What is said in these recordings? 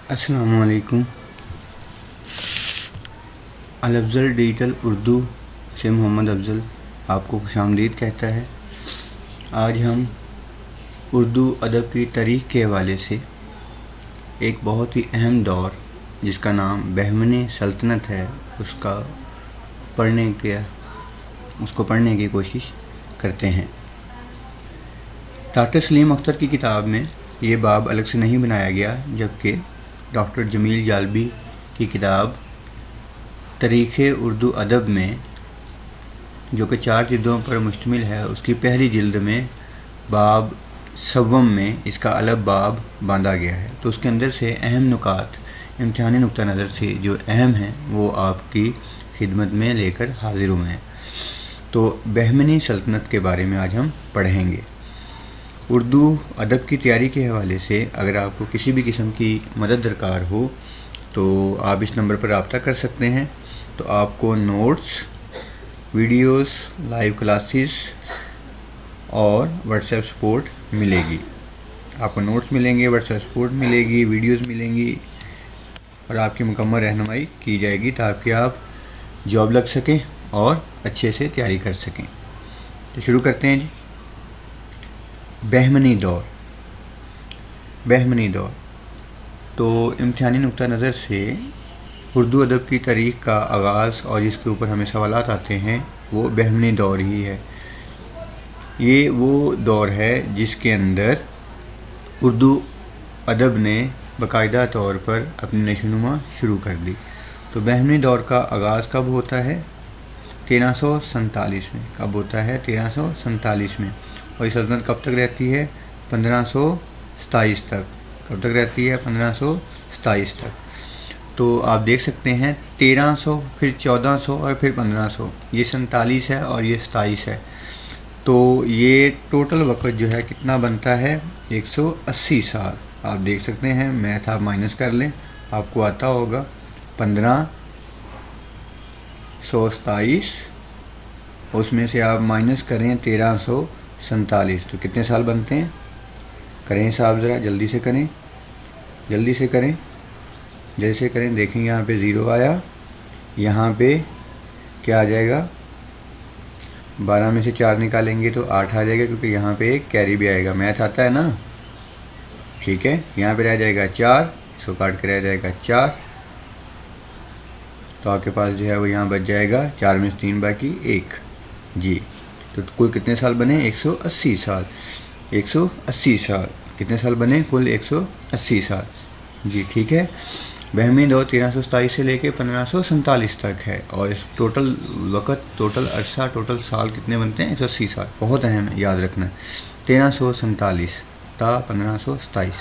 السلام علیکم۔ الافضل ڈیجیٹل اردو سے محمد افضل آپ کو خوش آمدید کہتا ہے۔ آج ہم اردو ادب کی تاریخ کے حوالے سے ایک بہت ہی اہم دور جس کا نام بہمنی سلطنت ہے اس کو پڑھنے کی کوشش کرتے ہیں۔ ڈاکٹر سلیم اختر کی کتاب میں یہ باب الگ سے نہیں بنایا گیا، جبکہ ڈاکٹر جمیل جالبی کی کتاب تاریخ اردو ادب میں، جو کہ 4 جلدوں پر مشتمل ہے، اس کی پہلی جلد میں باب 7 میں اس کا الگ باب باندھا گیا ہے۔ تو اس کے اندر سے اہم نکات، امتحانی نقطہ نظر سے جو اہم ہیں وہ آپ کی خدمت میں لے کر حاضر ہوئے ہیں۔ تو بہمنی سلطنت کے بارے میں آج ہم پڑھیں گے۔ اردو ادب کی تیاری کے حوالے سے اگر آپ کو کسی بھی قسم کی مدد درکار ہو تو آپ اس نمبر پر رابطہ کر سکتے ہیں۔ تو آپ کو نوٹس، ویڈیوز، لائیو کلاسز اور واٹس ایپ سپورٹ ملے گی۔ آپ کو نوٹس ملیں گے، واٹس ایپ سپورٹ ملے گی، ویڈیوز ملیں گی اور آپ کی مکمل رہنمائی کی جائے گی تاکہ آپ جاب لگ سکیں اور اچھے سے تیاری کر سکیں۔ تو شروع کرتے ہیں جی۔ بہمنی دور تو امتحانی نقطہ نظر سے اردو ادب کی تاریخ کا آغاز اور جس کے اوپر ہمیں سوالات آتے ہیں وہ بہمنی دور ہی ہے۔ یہ وہ دور ہے جس کے اندر اردو ادب نے باقاعدہ طور پر اپنی نشوونما شروع کر دی۔ تو بہمنی دور کا آغاز کب ہوتا ہے؟ 1347 میں۔ کب ہوتا ہے؟ 1347 میں۔ اور یہ سلطنت کب تک رہتی ہے؟ 1527 تک۔ کب تک رہتی ہے؟ 1527 تک۔ تو آپ دیکھ سکتے ہیں 1300، پھر 1400 اور پھر 1500، یہ 47 ہے اور یہ 27 ہے۔ تو یہ ٹوٹل وقت جو ہے کتنا بنتا ہے؟ 180 سال۔ آپ دیکھ سکتے ہیں، میتھ آپ مائنس کر لیں، آپ کو آتا ہوگا 1527، اس میں سے آپ مائنس کریں 1347، تو کتنے سال بنتے ہیں؟ کریں حساب ذرا، جلدی سے کریں۔ دیکھیں یہاں پہ 0 آیا، یہاں پہ کیا آ جائے گا؟ 12 میں سے 4 نکالیں گے تو 8 آ جائے گا، کیونکہ یہاں پہ ایک کیری بھی آئے گا۔ میتھ آتا ہے نا؟ ٹھیک ہے، یہاں پہ رہ جائے گا 4، اس کو کاٹ کے رہ جائے گا 4، تو آپ کے پاس جو ہے وہ یہاں بچ جائے گا 4 میں سے 3 باقی 1 جی۔ تو کل کتنے سال بنے؟ 180 سال۔ 180 سال کتنے سال بنے؟ کل 180 سال جی، ٹھیک ہے۔ بہمنی دور 1327 سے لے کے 1547 تک ہے، اور اس ٹوٹل وقت، ٹوٹل عرصہ، ٹوٹل سال کتنے بنتے ہیں؟ 180 سال۔ بہت اہم ہے، یاد رکھنا ہے۔ 1347 تا 1527۔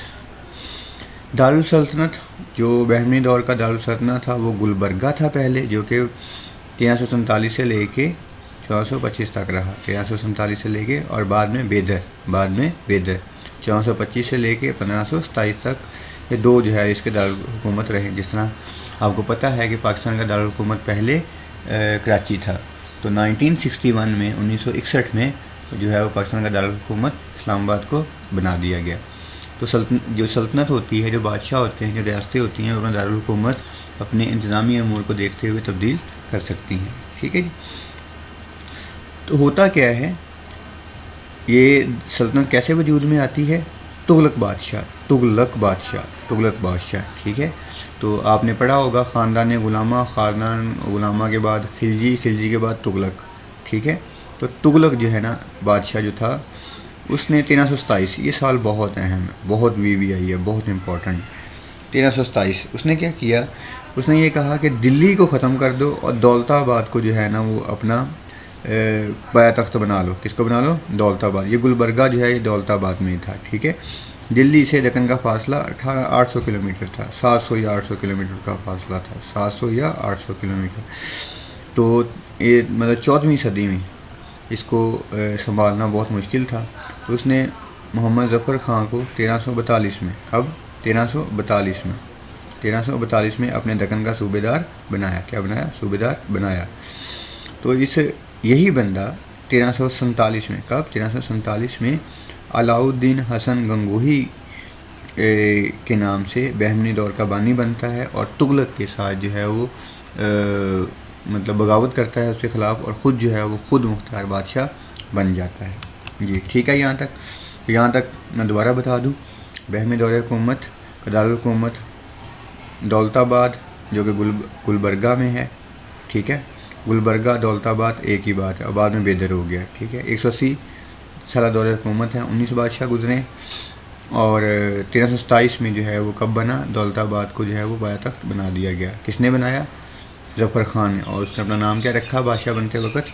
دارالسلطنت، جو بہمنی دور کا دارالسلطنت تھا وہ گلبرگہ تھا پہلے، جو کہ 1347 سے لے کے 1425 تک رہا۔ 1347 سے لے کے، اور بعد میں بیدر 1425 سے لے کے 1527 تک، یہ 2 جو ہے اس کے دارالحکومت رہے۔ جس طرح آپ کو پتہ ہے کہ پاکستان کا دارالحکومت پہلے کراچی تھا، تو 1961 میں 1961 میں جو ہے وہ پاکستان کا دارالحکومت اسلام آباد کو بنا دیا گیا۔ تو جو سلطنت ہوتی ہے، جو بادشاہ ہوتے ہیں، جو ریاستیں ہوتی ہیں، اپنا دارالحکومت اپنے انتظامی امور کو دیکھتے ہوئے تبدیل کر سکتی ہیں۔ ٹھیک ہے جی۔ تو ہوتا کیا ہے، یہ سلطنت کیسے وجود میں آتی ہے؟ تغلق بادشاہ، ٹھیک ہے۔ تو آپ نے پڑھا ہوگا خاندان غلامہ کے بعد خلجی کے بعد تغلق، ٹھیک ہے۔ تو تغلق جو ہے نا بادشاہ جو تھا، اس نے 1327، یہ سال بہت اہم ہے، بہت وی آئی ہے، بہت امپورٹنٹ۔ 1327 اس نے کیا کیا؟ اس نے یہ کہا کہ دلی کو ختم کر دو اور دولت آباد کو جو ہے نا وہ اپنا پایا تخت بنا لو۔ کس کو بنا لو؟ دولت آباد۔ یہ گلبرگہ جو ہے یہ دولت آباد میں ہی تھا، ٹھیک ہے۔ دلی سے دکن کا فاصلہ 800 کلومیٹر تھا، 700 یا 800 کلومیٹر کا فاصلہ تھا، 700 یا 800 کلومیٹر۔ تو یہ مطلب 14ویں صدی میں اس کو سنبھالنا بہت مشکل تھا۔ تو اس نے محمد ظفر خان کو 1342 میں، اب 1342 میں اپنے دکن کا صوبے دار بنایا۔ کیا بنایا؟ صوبے دار بنایا۔ تو یہی بندہ 1347 میں، کب؟ 1347 میں علاؤ الدین حسن گنگوہی کے نام سے بہمنی دور کا بانی بنتا ہے اور تغلق کے ساتھ جو ہے وہ مطلب بغاوت کرتا ہے اس کے خلاف، اور خود جو ہے وہ خود مختار بادشاہ بن جاتا ہے۔ جی ٹھیک ہے، یہاں تک میں دوبارہ بتا دوں، بہمی دور حکومت کا دارالحکومت دولت آباد جو کہ گلبرگہ میں ہے، ٹھیک ہے، گلبرگہ دولت آباد ایک ہی بات ہے، اور بعد میں بیدر ہو گیا، ٹھیک ہے۔ 180 سالہ دور حکومت ہے، 19 بادشاہ گزرے، اور 1327 میں جو ہے وہ کب بنا، دولت آباد کو جو ہے وہ بایا تخت بنا دیا گیا۔ کس نے بنایا؟ ظفر خان نے، اور اس نے اپنا نام کیا رکھا بادشاہ بنتے وقت؟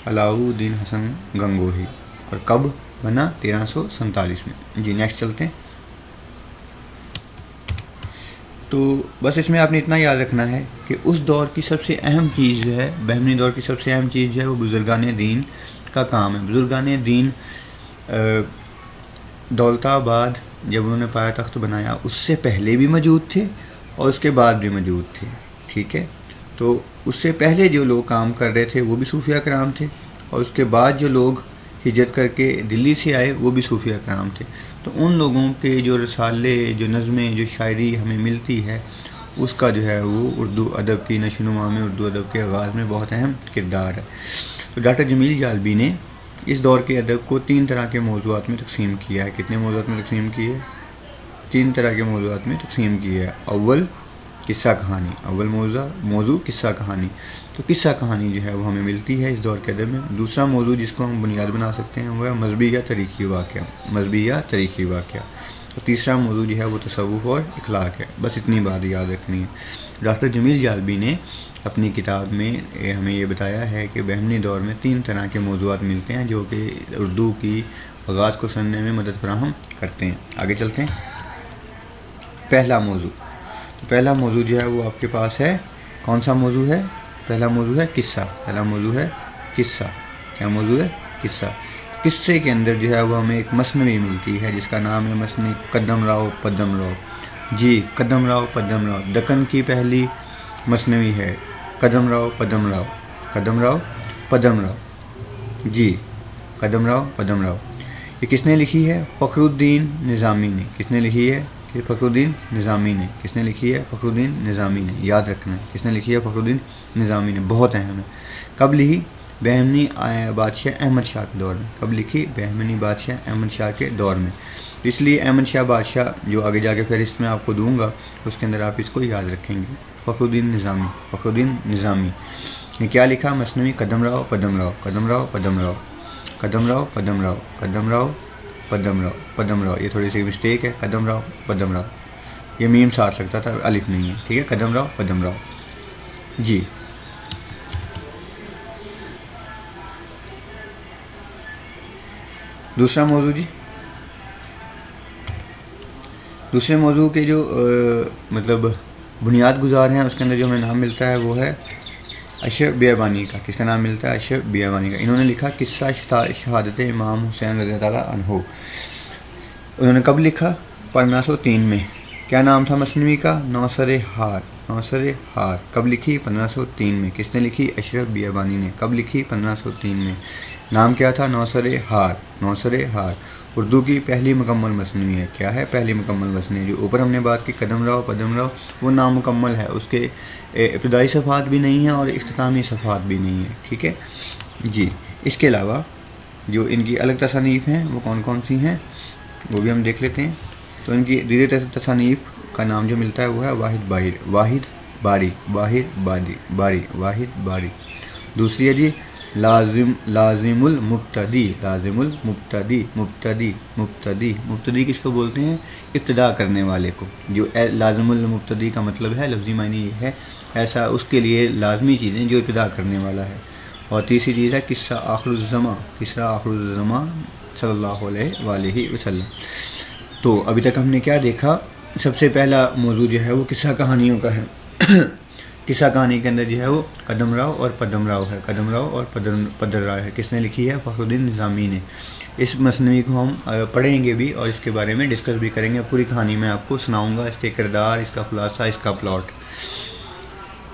علاؤ الدین حسن گنگوہی، اور کب بنا؟ 1347 میں۔ جی نیکسٹ چلتے ہیں۔ تو بس اس میں آپ نے اتنا یاد رکھنا ہے کہ اس دور کی سب سے اہم چیز جو ہے، بہمنی دور کی سب سے اہم چیز جو ہے وہ بزرگان دین کا کام ہے۔ بزرگان دین دولت آباد جب انہوں نے پایا تخت بنایا اس سے پہلے بھی موجود تھے اور اس کے بعد بھی موجود تھے، ٹھیک ہے۔ تو اس سے پہلے جو لوگ کام کر رہے تھے وہ بھی صوفیہ کرام تھے، اور اس کے بعد جو لوگ ہجرت کر کے دلی سے آئے وہ بھی صوفیہ کرام تھے۔ تو ان لوگوں کے جو رسالے، جو نظمیں، جو شاعری ہمیں ملتی ہے، اس کا جو ہے وہ اردو ادب کی نشو و نما میں، اردو ادب کے آغاز میں بہت اہم کردار ہے۔ تو ڈاکٹر جمیل جالبی نے اس دور کے ادب کو 3 طرح کے موضوعات میں تقسیم کیا ہے۔ کتنے موضوعات میں تقسیم کیے؟ 3 طرح کے موضوعات میں تقسیم کیا ہے۔ اول قصہ کہانی، اول موضوع قصہ کہانی۔ تو قصہ کہانی جو ہے وہ ہمیں ملتی ہے اس دور کے ادب میں۔ دوسرا موضوع جس کو ہم بنیاد بنا سکتے ہیں وہ ہے مذہبی یا تاریخی واقعہ، اور تیسرا موضوع جو ہے وہ تصوف اور اخلاق ہے۔ بس اتنی بات یاد رکھنی ہے۔ ڈاکٹر جمیل جالبی نے اپنی کتاب میں ہمیں یہ بتایا ہے کہ بہمنی دور میں 3 طرح کے موضوعات ملتے ہیں جو کہ اردو کی آغاز کو سننے میں مدد فراہم کرتے ہیں۔ آگے چلتے ہیں۔ پہلا موضوع جو ہے وہ آپ کے پاس ہے، کون سا موضوع ہے؟ پہلا موضوع ہے قصہ۔ کیا موضوع ہے؟ قصہ۔ قصے کے اندر جو ہے وہ ہمیں ایک مثنوی ملتی ہے جس کا نام ہے مثنوی قدم راؤ پدم راؤ۔ جی قدم راؤ پدم راؤ، دکن کی پہلی مثنوی ہے، قدم راؤ پدم راؤ۔ جی قدم راؤ پدم راؤ، یہ کس نے لکھی ہے؟ فخر الدین نظامی نے۔ کس نے لکھی ہے؟ فخر الدین نظامی نے۔ کس نے لکھی ہے؟ فخر الدین نظامی نے۔ یاد رکھنا ہے کس نے لکھی ہے؟ فخر الدین نظامی نے، بہت اہم ہے۔ کب لکھی؟ بہمنی بادشاہ احمد شاہ کے دور میں۔ کب لکھی؟ بہمنی بادشاہ احمد شاہ کے دور میں۔ اس لیے احمد شاہ بادشاہ جو آگے جا کے فہرست میں آپ کو دوں گا اس کے اندر آپ اس کو یاد رکھیں گے۔ فخر الدین نظامی نے کیا لکھا؟ مثنوی قدم راؤ پدم راؤ، قدم راؤ پدم راؤ، قدم راؤ پدم راؤ، قدم راؤ پدم راؤ، پدم راؤ، یہ تھوڑی سی مسٹیک ہے، قدم راؤ پدم راؤ، یہ میم ساتھ لگتا تھا، الف نہیں ہے، ٹھیک ہے، قدم راؤ پدم راؤ۔ جی دوسرا موضوع، جی دوسرے موضوع کے جو مطلب بنیاد گزار ہیں اس کے اندر جو ہمیں نام ملتا ہے وہ ہے اشرف بیابانی کا۔ کس کا نام ملتا ہے؟ اشرف بیابانی کا۔ انہوں نے لکھا قصہ شہادت امام حسین رضی اللہ عنہ۔ انہوں نے کب لکھا؟ 1503 میں۔ کیا نام تھا مثنوی کا؟ نوسر ہار۔ کب لکھی؟ 1503 میں۔ کس نے لکھی؟ اشرف بیابانی نے۔ کب لکھی؟ 1503 میں۔ نام کیا تھا؟ نوسر ہار۔ اردو کی پہلی مکمل مثنوی ہے۔ کیا ہے؟ پہلی مکمل مثنوی۔ جو اوپر ہم نے بات کی قدم راؤ پدم راؤ، وہ نامکمل ہے، اس کے ابتدائی صفحات بھی نہیں ہیں اور اختتامی صفحات بھی نہیں ہیں، ٹھیک ہے جی۔ اس کے علاوہ جو ان کی الگ تصانیف ہیں وہ کون کون سی ہیں وہ بھی ہم دیکھ لیتے ہیں۔ تو ان کی دیگر تصانیف کا نام جو ملتا ہے وہ ہے واحد باری۔ دوسری ہے جی لازم المبتدی کس کو بولتے ہیں؟ ابتدا کرنے والے کو۔ جو لازم المبتدی کا مطلب ہے لفظی معنی یہ ہے ایسا اس کے لیے لازمی چیزیں جو ابتدا کرنے والا ہے۔ اور تیسری چیز ہے قصہ آخر الزماں صلی اللہ علیہ وآلہ وسلم۔ تو ابھی تک ہم نے کیا دیکھا؟ سب سے پہلا موضوع جو ہے وہ قصہ کہانیوں کا ہے۔ قصہ کہانی کے اندر جو ہے وہ قدم راؤ اور پدم راؤ ہے، پدر راؤ ہے۔ کس نے لکھی ہے؟ فخر الدین نظامی نے۔ اس مثنوی کو ہم پڑھیں گے بھی اور اس کے بارے میں ڈسکس بھی کریں گے، پوری کہانی میں آپ کو سناؤں گا، اس کے کردار، اس کا خلاصہ، اس کا پلاٹ۔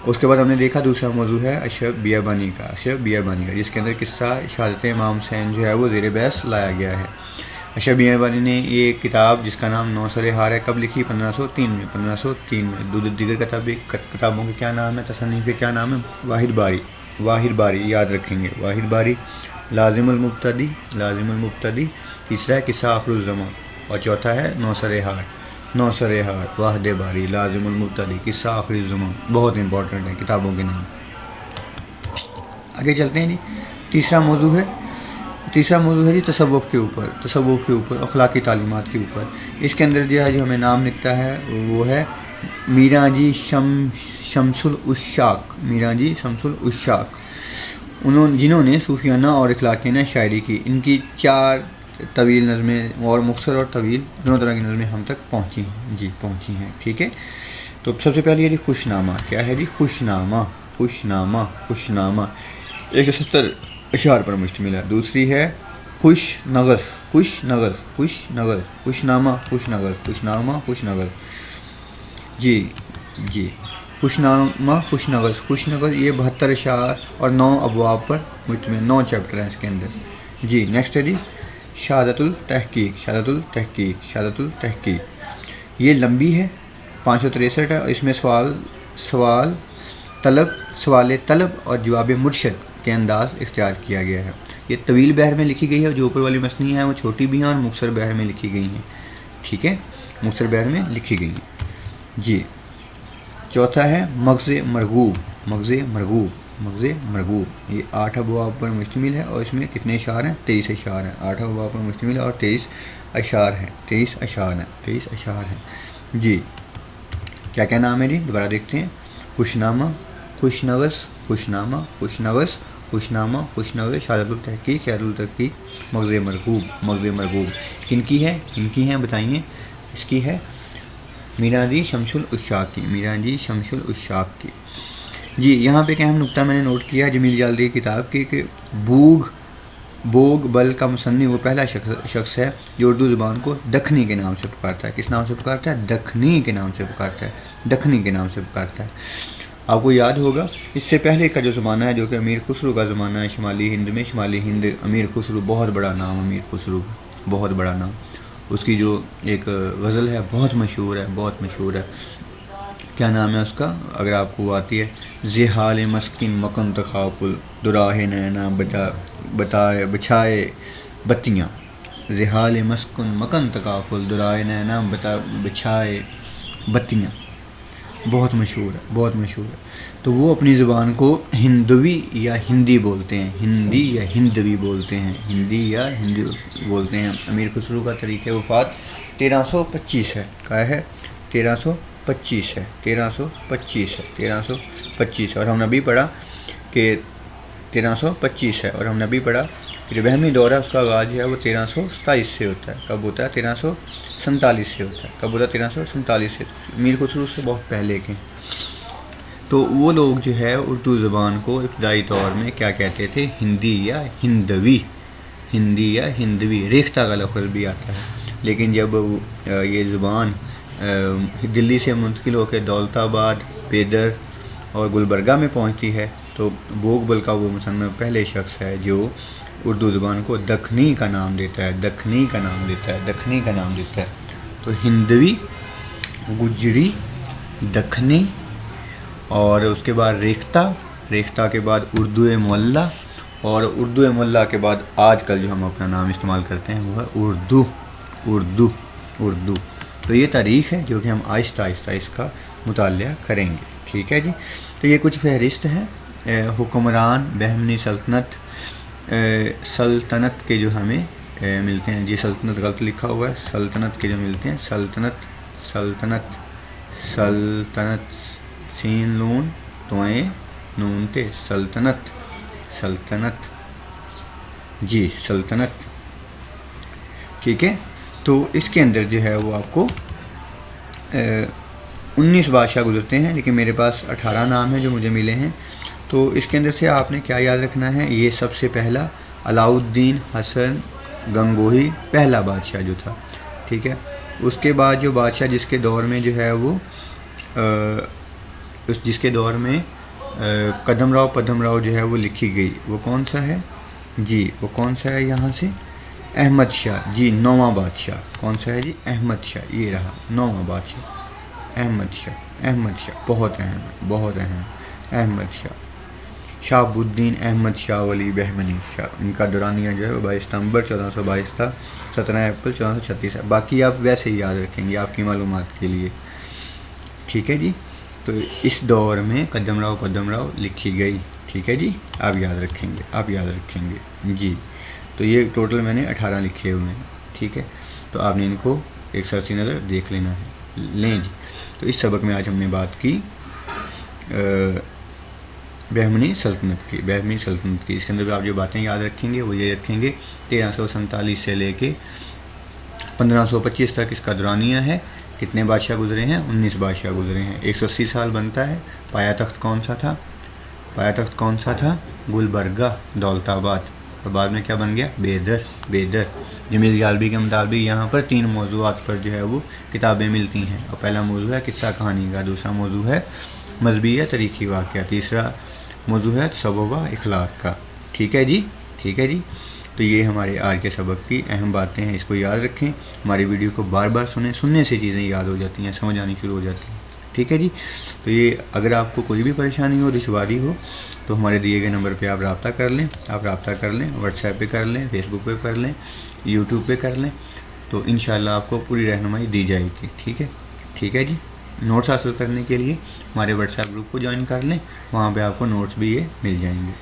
اس کے بعد ہم نے دیکھا دوسرا موضوع ہے اشرف بیابانی کا، جس کے اندر قصہ شہادت امام حسین جو ہے وہ زیر بحث لایا گیا ہے۔ اشرف میاں والی نے یہ کتاب جس کا نام 9 سر ہار ہے کب لکھی؟ 1503 میں 1503 میں دیگر کتابوں کے کیا نام ہے، تصنیف کے کیا نام ہے؟ واحد باری یاد رکھیں گے، واحد باری، لازم المبتدی، تیسرا ہے قصہ آخر الزمان، اور چوتھا ہے 9 سر ہار، واحد باری، لازم المبتدی، قصہ آخر الزمان، بہت امپورٹنٹ ہیں کتابوں کے نام۔ آگے چلتے ہیں جی۔ تیسرا موضوع ہے جی تصوف کے اوپر، اخلاقی تعلیمات کے اوپر۔ اس کے اندر جو ہمیں نام لکھتا ہے وہ ہے میراں جی شمس العشاق، جنہوں نے صوفیانہ اور اخلاقیانہ شاعری کی۔ ان کی 4 طویل نظمیں اور مختصر اور طویل دونوں طرح کی نظمیں ہم تک پہنچی ہیں، ٹھیک ہے۔ تو سب سے پہلے یہ جی خوشنامہ، کیا ہے جی؟ خوشنامہ 170 اشعار پر مشتمل ہے۔ دوسری ہے خوش نغز، خوشنامہ خوش نغز، جی خوش نغز یہ 72 اشعار اور 9 ابواب پر مشتمل، 9 چیپٹر ہیں اس کے اندر۔ جی نیکسٹ ہے جی شہادت التحقیق، یہ لمبی ہے، 563 ہے، اور اس میں سوال طلب اور جواب مرشد کے انداز اختیار کیا گیا ہے۔ یہ طویل بحر میں لکھی گئی ہے، جو اوپر والی مصنوعی ہیں وہ چھوٹی بھی ہیں اور مختصر بحر میں لکھی گئی ہیں، ٹھیک ہے، مختصر بحر میں لکھی گئی ہیں۔ جی چوتھا ہے مغز مرغوب، یہ 8 ابواب پر مشتمل ہے، اور اس میں کتنے اشعار ہیں؟ 23 اشعار ہیں، 8 ابواب پر مشتمل ہے اور 23 اشعار ہیں۔ جی کیا نام ہے جی؟ دوبارہ دیکھتے ہیں۔ خوشنامہ، خوش نغز، شہادت التحقیق، مغز مرغوب، کن کی ہے بتائیے؟ اس کی ہے میراں جی شمس العشاق کی۔ جی یہاں پہ کیا نقطہ میں نے نوٹ کیا جمیل جالدی کی کتاب کی کہ بوگ بل کا مصنف وہ پہلا شخص ہے جو اردو زبان کو دکنی کے نام سے پکارتا ہے۔ کس نام سے پکارتا ہے؟ دکنی کے نام سے پکارتا ہے۔ آپ کو یاد ہوگا اس سے پہلے کا جو زمانہ ہے جو کہ امیر خسرو کا زمانہ ہے شمالی ہند، امیر خسرو بہت بڑا نام، اس کی جو ایک غزل ہے بہت مشہور ہے، کیا نام ہے اس کا؟ اگر آپ کو آتی ہے، زحال مسکن مکن تخاپل دراہ نینا بچھائے بتیاں، زحال مسکن مکن تخاپل دراہ نینا بچھائے بتیاں، بہت مشہور ہے۔ تو وہ اپنی زبان کو ہندوی یا ہندی بولتے ہیں۔ امیر خسرو کا طریقہ وفات 1325 ہے، کیا ہے؟ 1325 اور ہم نے ابھی پڑھا کہ 1325 ہے، اور ہم نے ابھی پڑھا کہ جو بہمی دور ہے اس کا آغاز جو ہے وہ 1327 سے ہوتا ہے۔ کب ہوتا ہے؟ 1347 سے ہوتا ہے۔ کب ہوتا ہے؟ 1347 سے۔ امیر خسرو سے بہت پہلے کے۔ تو وہ لوگ جو ہے اردو زبان کو ابتدائی طور میں کیا کہتے تھے؟ ہندی یا ہندوی، ریختہ کا لفظ بھی آتا ہے، لیکن جب یہ زبان دلی سے منتقل ہو کے دولت آباد، بیدر اور گلبرگہ میں پہنچتی ہے تو بوگ بل کا وہ مصنف پہلے شخص ہے جو اردو زبان کو دکنی کا نام دیتا ہے۔ تو ہندوی، گجری، دکنی، اور اس کے بعد ریختہ کے بعد اردو معلی، اور اردو معلی کے بعد آج کل جو ہم اپنا نام استعمال کرتے ہیں وہ ہے اردو۔ تو یہ تاریخ ہے جو کہ ہم آہستہ اس کا مطالعہ کریں گے، ٹھیک ہے جی۔ تو یہ کچھ فہرست ہے حکمران بہمنی سلطنت کے جو ہمیں ملتے ہیں۔ جی سلطنت غلط لکھا ہوا ہے، سلطنت کے جو ملتے ہیں، سلطنت سین لون توئیں نون تے، سلطنت، جی سلطنت، ٹھیک ہے۔ تو اس کے اندر جو ہے وہ آپ کو 19 بادشاہ گزرتے ہیں، لیکن میرے پاس 18 نام ہیں جو مجھے ملے ہیں۔ تو اس کے اندر سے آپ نے کیا یاد رکھنا ہے؟ یہ سب سے پہلا علاؤالدین حسن گنگوہی پہلا بادشاہ جو تھا، ٹھیک ہے۔ اس کے بعد جو بادشاہ جس کے دور میں جو ہے وہ قدم راؤ جو ہے وہ لکھی گئی، وہ کون سا ہے؟ جی وہ کون سا ہے؟ یہاں سے احمد شاہ جی 9واں بادشاہ کون سا ہے جی؟ احمد شاہ، یہ رہا 9واں بادشاہ احمد شاہ بہت اہم احمد شاہ، شہاب الدین احمد شاہ ولی بہمنی شاہ، ان کا دورانیہ جو ہے وہ 22 ستمبر 1422 تھا، 17 اپریل 1436 ہے۔ باقی آپ ویسے ہی یاد رکھیں گے آپ کی معلومات کے لیے، ٹھیک ہے جی۔ تو اس دور میں قدم راؤ لکھی گئی، ٹھیک ہے جی، آپ یاد رکھیں گے جی۔ تو یہ ٹوٹل میں نے 18 لکھے ہوئے ہیں، ٹھیک ہے، تو آپ نے ان کو ایک سرسی نظر دیکھ لینا ہے، لیں جی۔ تو اس سبق میں آج ہم نے بات کی بہمنی سلطنت کی۔ اس کے اندر آپ جو باتیں یاد رکھیں گے وہ یہ رکھیں گے 1347 سے لے کے 1525 تک اس کا دورانیہ ہے۔ کتنے بادشاہ گزرے ہیں؟ 19 بادشاہ گزرے ہیں، 180 سال بنتا ہے۔ پایا تخت کون سا تھا؟ گلبرگہ، دولت آباد، اور بعد میں کیا بن گیا؟ بیدر۔ جمیل جالبی کے مطابق یہاں پر 3 موضوعات پر جو ہے وہ کتابیں ملتی ہیں، اور پہلا موضوع ہے قصہ کہانی کا، دوسرا موضوع ہے مذہبی یا تاریخی واقعہ، تیسرا موضوع ہے تصوف و اخلاق کا، ٹھیک ہے جی۔ تو یہ ہمارے آج کے سبق کی اہم باتیں ہیں، اس کو یاد رکھیں۔ ہماری ویڈیو کو بار بار سننے سے چیزیں یاد ہو جاتی ہیں، سمجھ آنی شروع ہو جاتی ہیں، ٹھیک ہے جی۔ تو یہ اگر آپ کو کوئی بھی پریشانی ہو، دشواری ہو، تو ہمارے دیے گئے نمبر پہ آپ رابطہ کر لیں، واٹس ایپ پہ کر لیں، فیس بک پہ کر لیں، یوٹیوب پہ کر لیں، تو انشاءاللہ آپ کو پوری رہنمائی دی جائے گی، ٹھیک ہے جی۔ نوٹس حاصل کرنے کے لیے ہمارے واٹس ایپ گروپ کو جوائن کر لیں، وہاں پہ آپ کو نوٹس بھی یہ مل جائیں گے۔